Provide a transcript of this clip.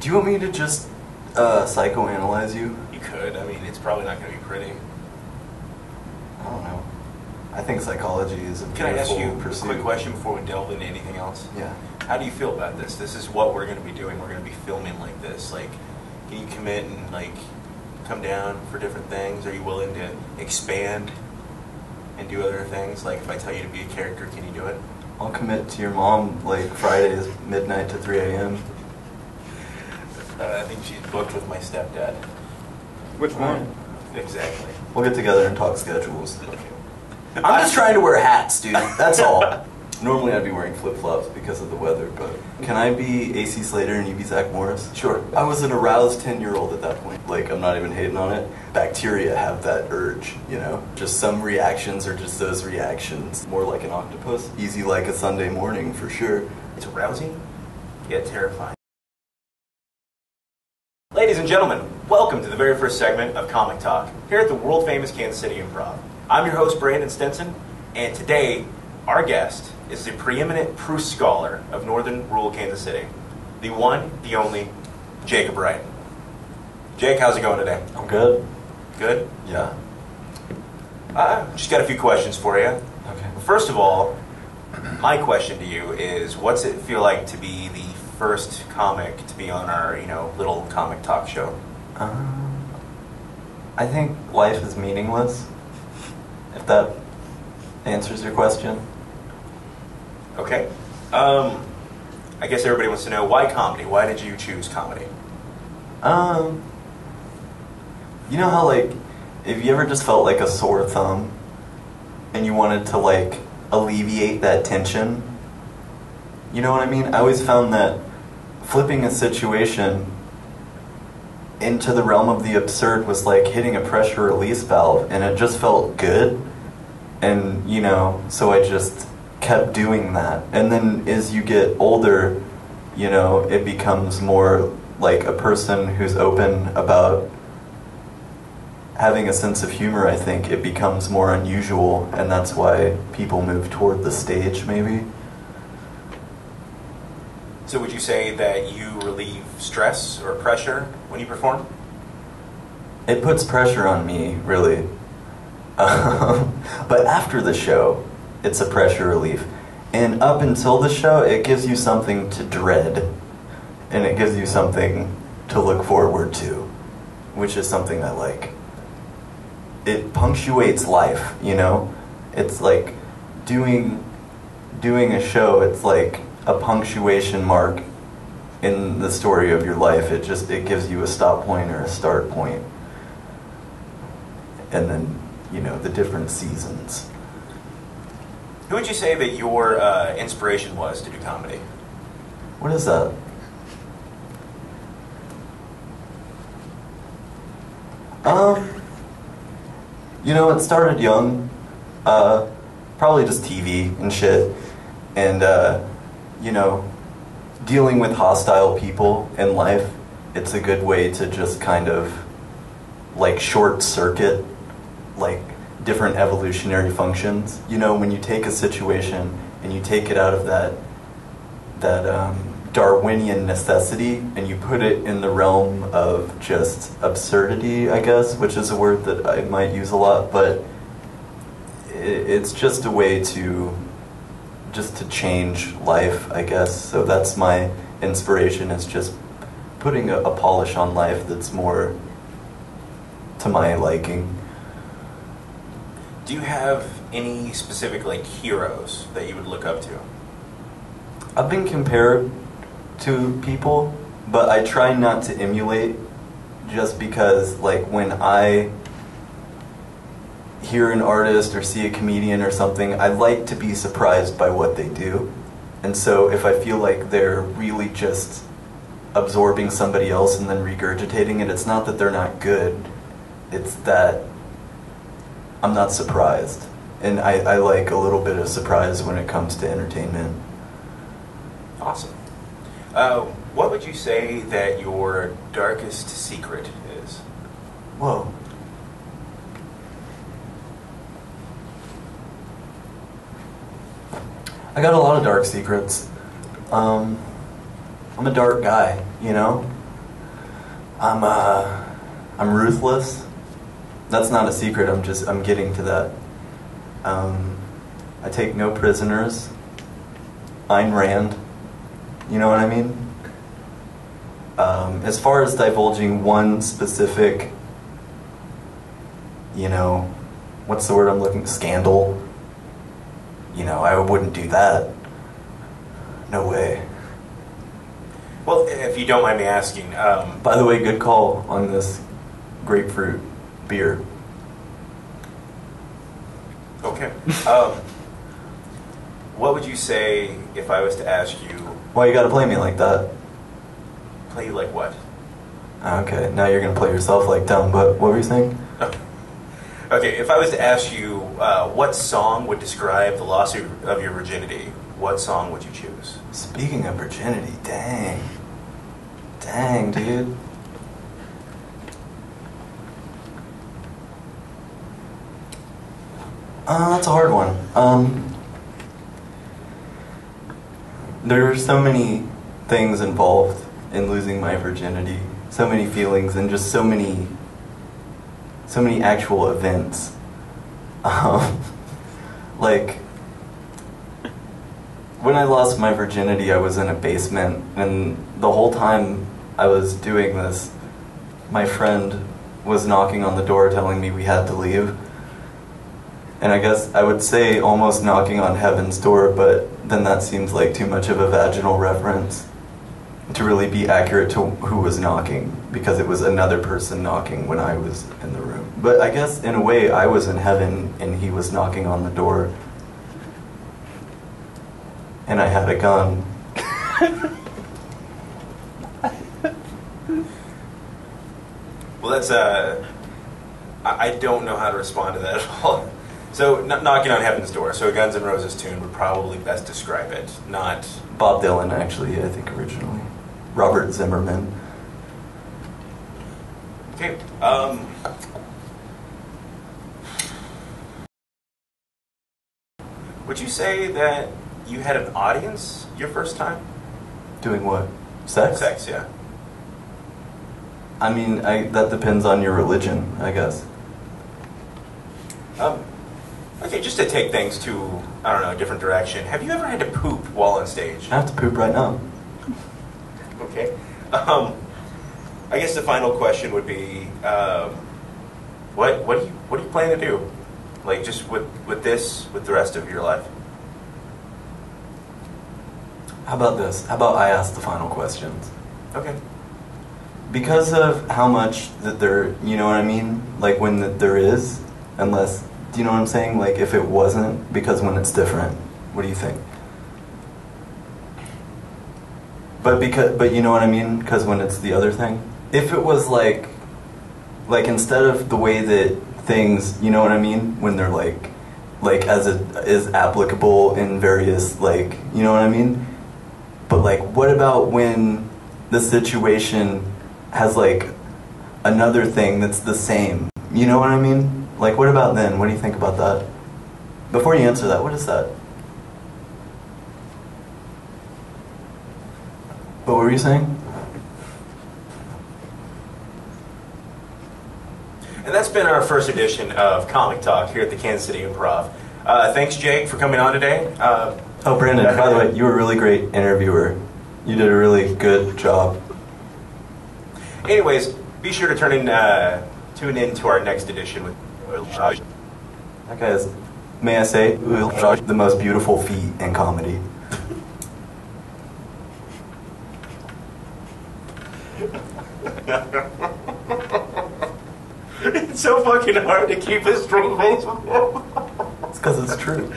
Do you want me to just psychoanalyze you? You could. I mean, it's probably not going to be pretty. I don't know. I think psychology is a Can I ask you pursuit. a quick question before we delve into anything else? Yeah. How do you feel about this? This is what we're going to be doing. We're going to be filming like this. Like, can you commit and like come down for different things? Are you willing to expand and do other things? Like, if I tell you to be a character, can you do it? I'll commit to your mom like Fridays, midnight to 3 a.m. I think she's booked with my stepdad. Which one? Exactly. We'll get together and talk schedules. Okay. I'm just trying to wear hats, dude. That's all. Normally I'd be wearing flip-flops because of the weather, but can I be AC Slater and you be Zach Morris? Sure. I was an aroused 10-year-old at that point. Like, I'm not even hating on it. Bacteria have that urge, you know? Just some reactions are just those reactions. More like an octopus. Easy like a Sunday morning, for sure. It's arousing, yet terrifying. Ladies and gentlemen, welcome to the very first segment of Comic Talk, here at the world-famous Kansas City Improv. I'm your host, Brandon Stinson, and today, our guest is the preeminent Proust scholar of northern rural Kansas City, the one, the only, Jake Wright. Jake, how's it going today? I'm good. Good? Yeah. Just got a few questions for you. Okay. First of all, my question to you is, what's it feel like to be the first comic to be on our, little comic talk show? I think life is meaningless, if that answers your question. Okay. I guess everybody wants to know, why comedy? Why did you choose comedy? You know how, like, if you ever just felt like a sore thumb and you wanted to, like, alleviate that tension? You know what I mean? I always found that flipping a situation into the realm of the absurd was like hitting a pressure release valve, and it just felt good. And, so I just kept doing that. And then as you get older, it becomes more like a person who's open about having a sense of humor. I think it becomes more unusual, and that's why people move toward the stage, maybe. So would you say that you relieve stress or pressure when you perform? It puts pressure on me, really. But after the show, it's a pressure relief. And up until the show, it gives you something to dread. And it gives you something to look forward to, which is something I like. It punctuates life, It's like doing a show, it's like a punctuation mark in the story of your life. It gives you a stop point or a start point. And then, the different seasons. Who would you say that your inspiration was to do comedy? What is that? It started young. Probably just TV and shit. And, dealing with hostile people in life, it's a good way to just kind of, like, short circuit, like, different evolutionary functions. When you take a situation and you take it out of that Darwinian necessity and you put it in the realm of just absurdity, I guess, which is a word that I might use a lot, but it's just a way to change life, I guess. So that's my inspiration, is just putting a polish on life that's more to my liking. Do you have any specific, heroes that you would look up to? I've been compared to people, but I try not to emulate, just because, when I hear an artist or see a comedian or something, I like to be surprised by what they do. And so if I feel like they're really just absorbing somebody else and then regurgitating it, it's not that they're not good, it's that I'm not surprised. And I like a little bit of surprise when it comes to entertainment. Awesome. What would you say that your darkest secret is? Whoa. I got a lot of dark secrets. I'm a dark guy, I'm ruthless. That's not a secret. I'm getting to that. I take no prisoners. Ayn Rand. You know what I mean? As far as divulging one specific, what's the word I'm looking? Scandal. I wouldn't do that. No way. Well, if you don't mind me asking, By the way, good call on this grapefruit beer. okay. What would you say if I was to ask you? Why you gotta play me like that? Play you like what? Okay, now you're gonna play yourself like dumb, but what were you saying? Okay, if I was to ask you what song would describe the loss of your virginity, what song would you choose? Speaking of virginity, dang. Dang, dude. That's a hard one. There are so many things involved in losing my virginity. So many feelings and just so many actual events. Like, when I lost my virginity, I was in a basement, and the whole time I was doing this, my friend was knocking on the door telling me we had to leave. And I guess I would say almost knocking on heaven's door, but then that seems like too much of a vaginal reference to really be accurate to who was knocking, because it was another person knocking when I was in the room. But I guess in a way I was in heaven and he was knocking on the door. And I had a gun. Well, that's I don't know how to respond to that at all. So, knocking on heaven's door. So, a Guns N' Roses tune would probably best describe it. Not Bob Dylan, actually, I think originally. Robert Zimmerman. okay. Would you say that you had an audience your first time? Doing what? Sex? Sex, yeah. I mean, that depends on your religion, I guess. Okay, just to take things to, I don't know, a different direction. Have you ever had to poop while on stage? I have to poop right now. Okay. I guess the final question would be, what do you plan to do? Like, just with this, with the rest of your life? How about this? How about I ask the final questions? Okay. Because of how much that there, you know what I mean? Like when there is, unless, do you know what I'm saying? Like if it wasn't, because when it's different, what do you think? But you know what I mean? Because when it's the other thing? If it was like instead of the way that things, you know what I mean? When they're like as it is applicable in various, like, you know what I mean? But like, what about when the situation has like another thing that's the same? You know what I mean? Like, what about then? What do you think about that? Before you answer that, what is that? What were you saying? And that's been our first edition of Comic Talk here at the Kansas City Improv. Thanks, Jake, for coming on today. Oh, Brandon, by the way, you were a really great interviewer. You did a really good job. Anyways, be sure to tune in to our next edition with That guy is, may I say, the most beautiful feet in comedy. It's so fucking hard to keep a straight face. It's because it's true.